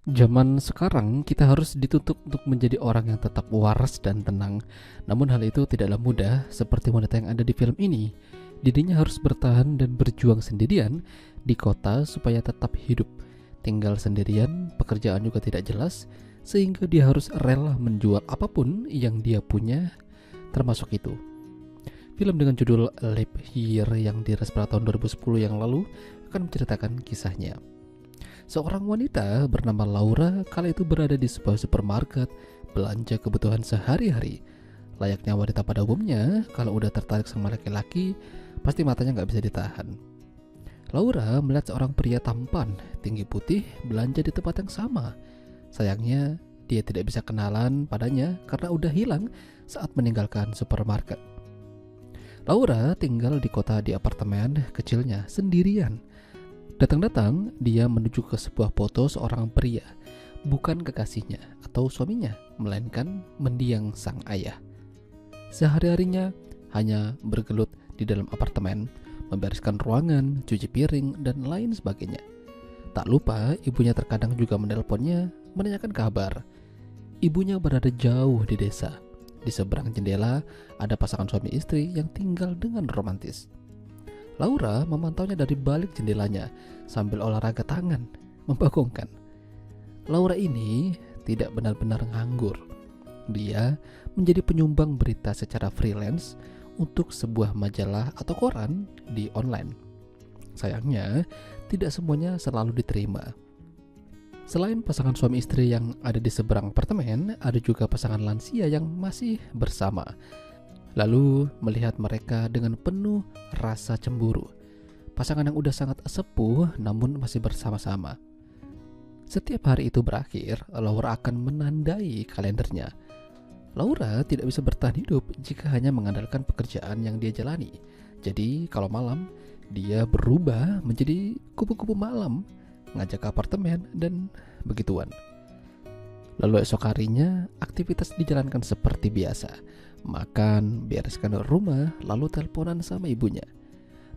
Zaman sekarang kita harus dituntut untuk menjadi orang yang tetap waras dan tenang. Namun hal itu tidaklah mudah seperti wanita yang ada di film ini. Dirinya harus bertahan dan berjuang sendirian di kota supaya tetap hidup. Tinggal sendirian, pekerjaan juga tidak jelas, sehingga dia harus rela menjual apapun yang dia punya, termasuk itu. Film dengan judul Leap Year yang dirilis pada tahun 2010 yang lalu akan menceritakan kisahnya. Seorang wanita bernama Laura kala itu berada di sebuah supermarket belanja kebutuhan sehari-hari. Layaknya wanita pada umumnya, kalau udah tertarik sama laki-laki, pasti matanya nggak bisa ditahan. Laura melihat seorang pria tampan, tinggi putih, belanja di tempat yang sama. Sayangnya, dia tidak bisa kenalan padanya karena udah hilang saat meninggalkan supermarket. Laura tinggal di kota di apartemen kecilnya sendirian. Datang-datang, dia menuju ke sebuah foto seorang pria, bukan kekasihnya atau suaminya, melainkan mendiang sang ayah. Sehari-harinya hanya bergelut di dalam apartemen, membereskan ruangan, cuci piring, dan lain sebagainya. Tak lupa, ibunya terkadang juga menelponnya, menanyakan kabar. Ibunya berada jauh di desa. Di seberang jendela, ada pasangan suami istri yang tinggal dengan romantis. Laura memantaunya dari balik jendelanya sambil olahraga tangan, membagongkan. Laura ini tidak benar-benar nganggur. Dia menjadi penyumbang berita secara freelance untuk sebuah majalah atau koran di online. Sayangnya, tidak semuanya selalu diterima. Selain pasangan suami istri yang ada di seberang apartemen, ada juga pasangan lansia yang masih bersama. Lalu melihat mereka dengan penuh rasa cemburu. Pasangan yang udah sangat sepuh namun masih bersama-sama. Setiap hari itu berakhir, Laura akan menandai kalendernya. Laura tidak bisa bertahan hidup jika hanya mengandalkan pekerjaan yang dia jalani. Jadi kalau malam, dia berubah menjadi kupu-kupu malam, ngajak ke apartemen dan begituan. Lalu esok harinya, aktivitas dijalankan seperti biasa. Makan, bereskan rumah, lalu teleponan sama ibunya.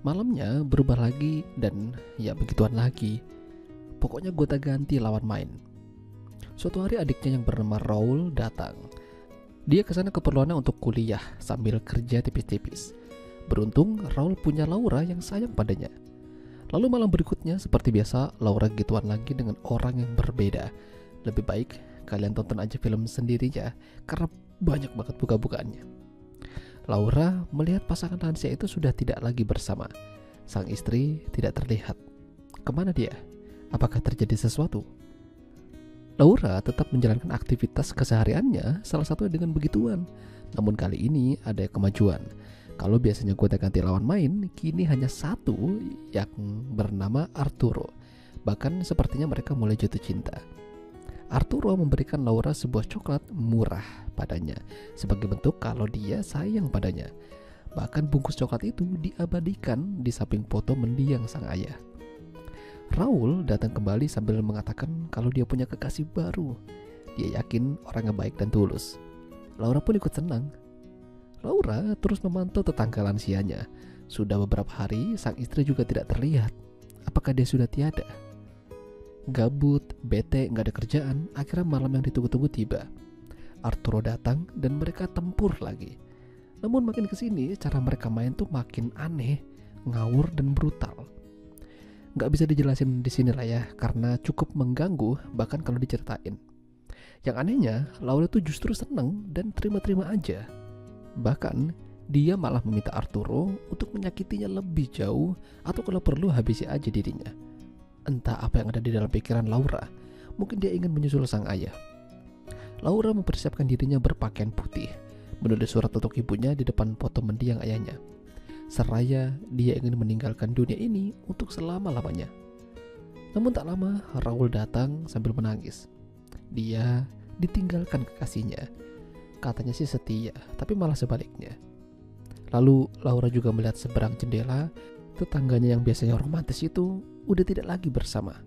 Malamnya berubah lagi dan ya begituan lagi. Pokoknya gonta-ganti lawan main. Suatu hari adiknya yang bernama Raul datang. Dia kesana keperluannya untuk kuliah sambil kerja tipis-tipis. Beruntung Raul punya Laura yang sayang padanya. Lalu malam berikutnya seperti biasa, Laura gituan lagi dengan orang yang berbeda. Lebih baik kalian tonton aja film sendiri ya, karena banyak banget buka-bukaannya. Laura melihat pasangan lansia itu sudah tidak lagi bersama. Sang istri tidak terlihat. Kemana dia? Apakah terjadi sesuatu? Laura tetap menjalankan aktivitas kesehariannya, salah satunya dengan begituan. Namun kali ini ada kemajuan. Kalau biasanya gonta-ganti lawan main, kini hanya satu yang bernama Arturo. Bahkan sepertinya mereka mulai jatuh cinta. Arturo memberikan Laura sebuah coklat murah padanya sebagai bentuk kalau dia sayang padanya. Bahkan bungkus coklat itu diabadikan di samping foto mendiang sang ayah. Raul datang kembali sambil mengatakan kalau dia punya kekasih baru. Dia yakin orangnya baik dan tulus. Laura pun ikut senang. Laura terus memantau tetangga lansianya. Sudah beberapa hari sang istri juga tidak terlihat. Apakah dia sudah tiada? Gabut, bete, gak ada kerjaan, akhirnya malam yang ditunggu-tunggu tiba. Arturo datang dan mereka tempur lagi. Namun makin kesini cara mereka main tuh makin aneh, ngawur dan brutal. Gak bisa dijelasin di sini lah ya, karena cukup mengganggu bahkan kalau diceritain. Yang anehnya, Laura tuh justru seneng dan terima-terima aja. Bahkan dia malah meminta Arturo untuk menyakitinya lebih jauh atau kalau perlu habisi aja dirinya. Entah apa yang ada di dalam pikiran Laura. Mungkin dia ingin menyusul sang ayah. Laura mempersiapkan dirinya berpakaian putih, menulis surat untuk ibunya di depan foto mendiang ayahnya. Seraya dia ingin meninggalkan dunia ini untuk selama-lamanya. Namun tak lama Raul datang sambil menangis. Dia ditinggalkan kekasihnya. Katanya sih setia, tapi malah sebaliknya. Lalu Laura juga melihat seberang jendela, tetangganya yang biasanya romantis itu udah tidak lagi bersama.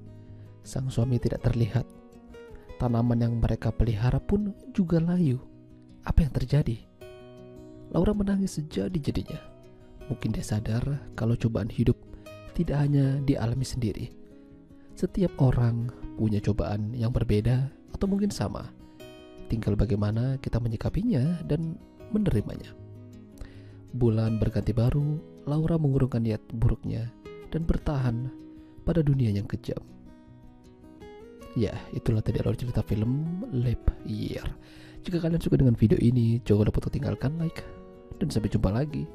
Sang suami tidak terlihat. Tanaman yang mereka pelihara pun juga layu. Apa yang terjadi? Laura menangis sejadi-jadinya. Mungkin dia sadar kalau cobaan hidup tidak hanya dialami sendiri. Setiap orang punya cobaan yang berbeda atau mungkin sama. Tinggal bagaimana kita menyikapinya dan menerimanya. Bulan berganti baru, Laura mengurungkan niat buruknya dan bertahan pada dunia yang kejam. Ya, itulah tadi alur cerita film Leap Year. Jika kalian suka dengan video ini, jangan lupa untuk tinggalkan like. Dan sampai jumpa lagi.